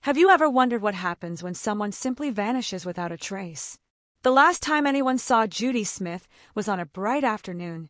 Have you ever wondered what happens when someone simply vanishes without a trace? The last time anyone saw Judy Smith was on a bright afternoon,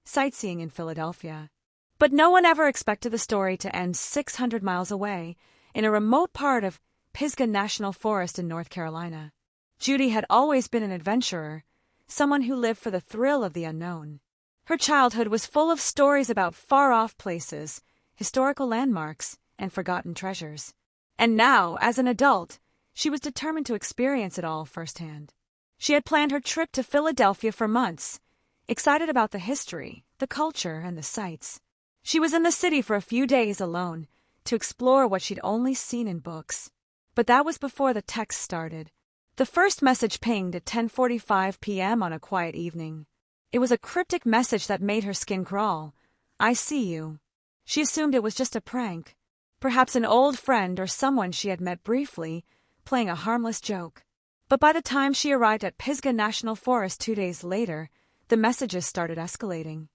sightseeing in Philadelphia. But no one ever expected the story to end 600 miles away, in a remote part of Pisgah National Forest in North Carolina. Judy had always been an adventurer, someone who lived for the thrill of the unknown. Her childhood was full of stories about far-off places, historical landmarks, and forgotten treasures. And now, as an adult, she was determined to experience it all firsthand. She had planned her trip to Philadelphia for months, excited about the history, the culture, and the sights. She was in the city for a few days alone, to explore what she'd only seen in books. But that was before the text started. The first message pinged at 10:45 p.m. on a quiet evening. It was a cryptic message that made her skin crawl. "I see you." She assumed it was just a prank, perhaps an old friend or someone she had met briefly, playing a harmless joke. But by the time she arrived at Pisgah National Forest 2 days later, the messages started escalating.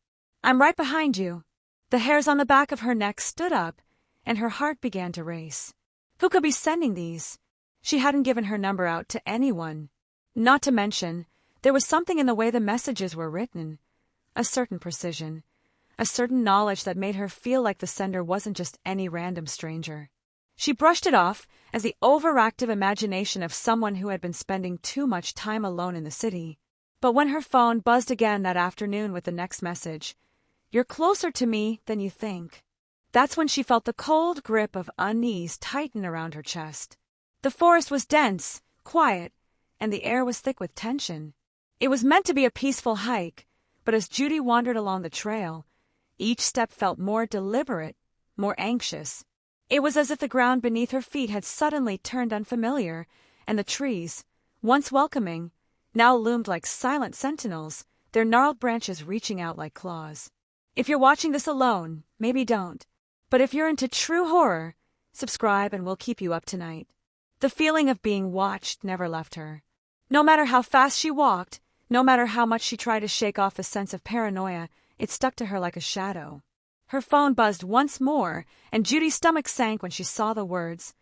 "I'm right behind you." The hairs on the back of her neck stood up, and her heart began to race. Who could be sending these? She hadn't given her number out to anyone. Not to mention, there was something in the way the messages were written, a certain precision, a certain knowledge that made her feel like the sender wasn't just any random stranger. She brushed it off as the overactive imagination of someone who had been spending too much time alone in the city. But when her phone buzzed again that afternoon with the next message, "You're closer to me than you think," that's when she felt the cold grip of unease tighten around her chest. The forest was dense, quiet, and the air was thick with tension. It was meant to be a peaceful hike, but as Judy wandered along the trail, each step felt more deliberate, more anxious. It was as if the ground beneath her feet had suddenly turned unfamiliar, and the trees, once welcoming, now loomed like silent sentinels, their gnarled branches reaching out like claws. If you're watching this alone, maybe don't. But if you're into true horror, subscribe and we'll keep you up tonight. The feeling of being watched never left her. No matter how fast she walked, no matter how much she tried to shake off the sense of paranoia, it stuck to her like a shadow. Her phone buzzed once more, and Judy's stomach sank when she saw the words,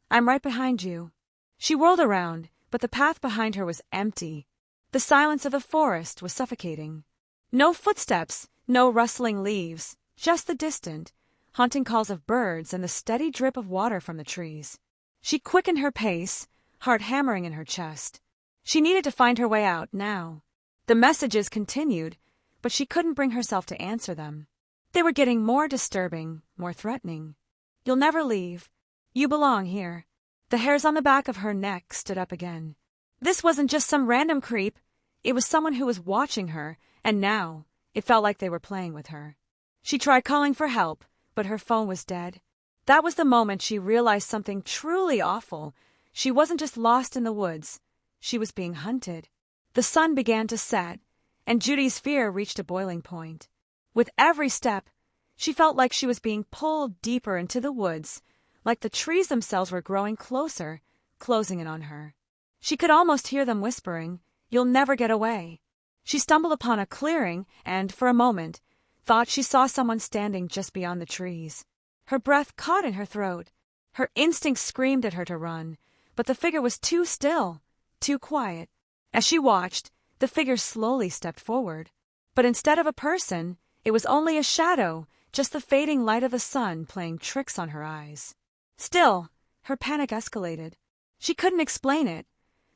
"I'm right behind you." She whirled around, but the path behind her was empty. The silence of the forest was suffocating. No footsteps, no rustling leaves, just the distant, haunting calls of birds and the steady drip of water from the trees. She quickened her pace, heart hammering in her chest. She needed to find her way out now. The messages continued, but she couldn't bring herself to answer them. They were getting more disturbing, more threatening. "You'll never leave. You belong here." The hairs on the back of her neck stood up again. This wasn't just some random creep. It was someone who was watching her, and now it felt like they were playing with her. She tried calling for help, but her phone was dead. That was the moment she realized something truly awful. She wasn't just lost in the woods. She was being hunted. The sun began to set, and Judy's fear reached a boiling point. With every step, she felt like she was being pulled deeper into the woods, like the trees themselves were growing closer, closing in on her. She could almost hear them whispering, "You'll never get away." She stumbled upon a clearing and, for a moment, thought she saw someone standing just beyond the trees. Her breath caught in her throat. Her instinct screamed at her to run, but the figure was too still, too quiet. As she watched, the figure slowly stepped forward. But instead of a person, it was only a shadow, just the fading light of the sun playing tricks on her eyes. Still, her panic escalated. She couldn't explain it,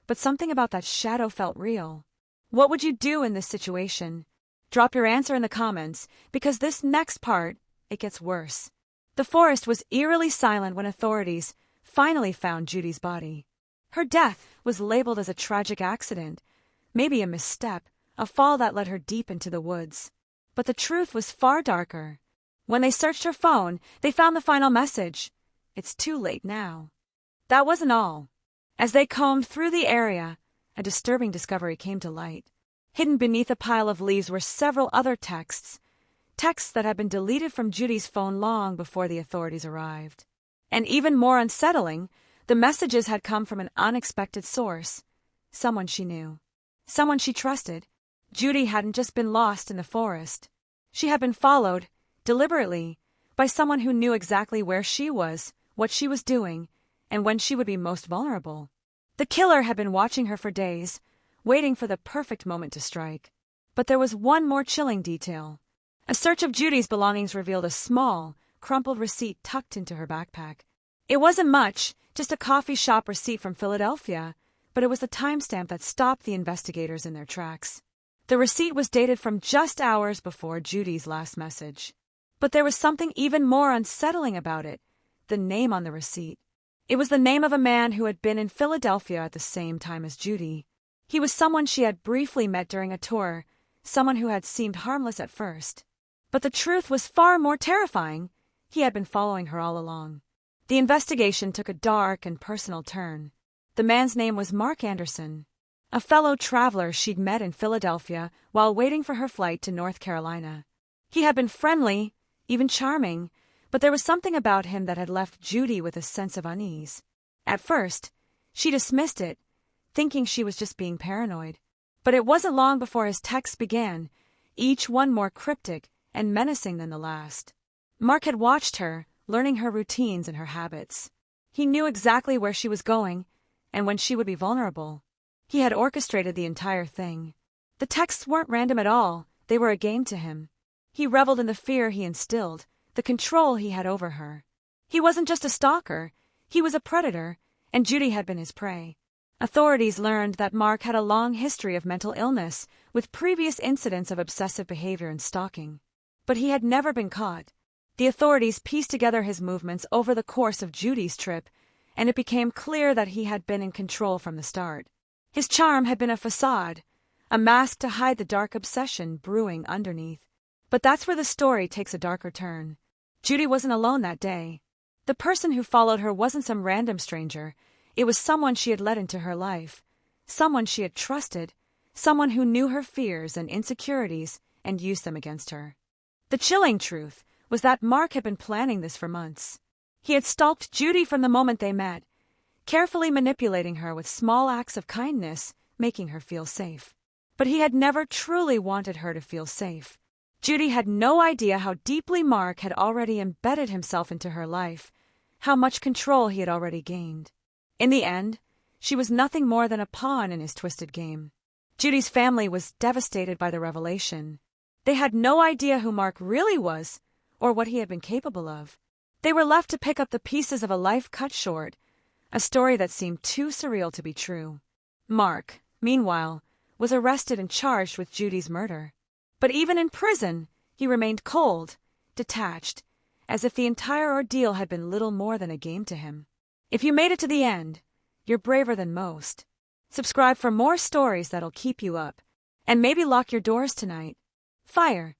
but something about that shadow felt real. What would you do in this situation? Drop your answer in the comments, because this next part, it gets worse. The forest was eerily silent when authorities finally found Judy's body. Her death was labeled as a tragic accident, maybe a misstep, a fall that led her deep into the woods. But the truth was far darker. When they searched her phone, they found the final message. "It's too late now." That wasn't all. As they combed through the area, a disturbing discovery came to light. Hidden beneath a pile of leaves were several other texts that had been deleted from Judy's phone long before the authorities arrived. And even more unsettling, the messages had come from an unexpected source, someone she knew, someone she trusted. Judy hadn't just been lost in the forest. She had been followed, deliberately, by someone who knew exactly where she was, what she was doing, and when she would be most vulnerable. The killer had been watching her for days, waiting for the perfect moment to strike. But there was one more chilling detail. A search of Judy's belongings revealed a small, crumpled receipt tucked into her backpack. It wasn't much, just a coffee shop receipt from Philadelphia, but it was the timestamp that stopped the investigators in their tracks. The receipt was dated from just hours before Judy's last message. But there was something even more unsettling about it: the name on the receipt. It was the name of a man who had been in Philadelphia at the same time as Judy. He was someone she had briefly met during a tour, someone who had seemed harmless at first. But the truth was far more terrifying. He had been following her all along. The investigation took a dark and personal turn. The man's name was Mark Anderson, a fellow traveler she'd met in Philadelphia while waiting for her flight to North Carolina. He had been friendly, even charming, but there was something about him that had left Judy with a sense of unease. At first, she dismissed it, thinking she was just being paranoid. But it wasn't long before his texts began, each one more cryptic and menacing than the last. Mark had watched her, learning her routines and her habits. He knew exactly where she was going and when she would be vulnerable. He had orchestrated the entire thing. The texts weren't random at all, they were a game to him. He reveled in the fear he instilled, the control he had over her. He wasn't just a stalker, he was a predator, and Judy had been his prey. Authorities learned that Mark had a long history of mental illness, with previous incidents of obsessive behavior and stalking. But he had never been caught. The authorities pieced together his movements over the course of Judy's trip, and it became clear that he had been in control from the start. His charm had been a facade, a mask to hide the dark obsession brewing underneath. But that's where the story takes a darker turn. Judy wasn't alone that day. The person who followed her wasn't some random stranger. It was someone she had let into her life, someone she had trusted, someone who knew her fears and insecurities and used them against her. The chilling truth was that Mark had been planning this for months. He had stalked Judy from the moment they met, carefully manipulating her with small acts of kindness, making her feel safe. But he had never truly wanted her to feel safe. Judy had no idea how deeply Mark had already embedded himself into her life, how much control he had already gained. In the end, she was nothing more than a pawn in his twisted game. Judy's family was devastated by the revelation. They had no idea who Mark really was or what he had been capable of. They were left to pick up the pieces of a life cut short, a story that seemed too surreal to be true. Mark, meanwhile, was arrested and charged with Judy's murder. But even in prison, he remained cold, detached, as if the entire ordeal had been little more than a game to him. If you made it to the end, you're braver than most. Subscribe for more stories that'll keep you up, and maybe lock your doors tonight. Fire.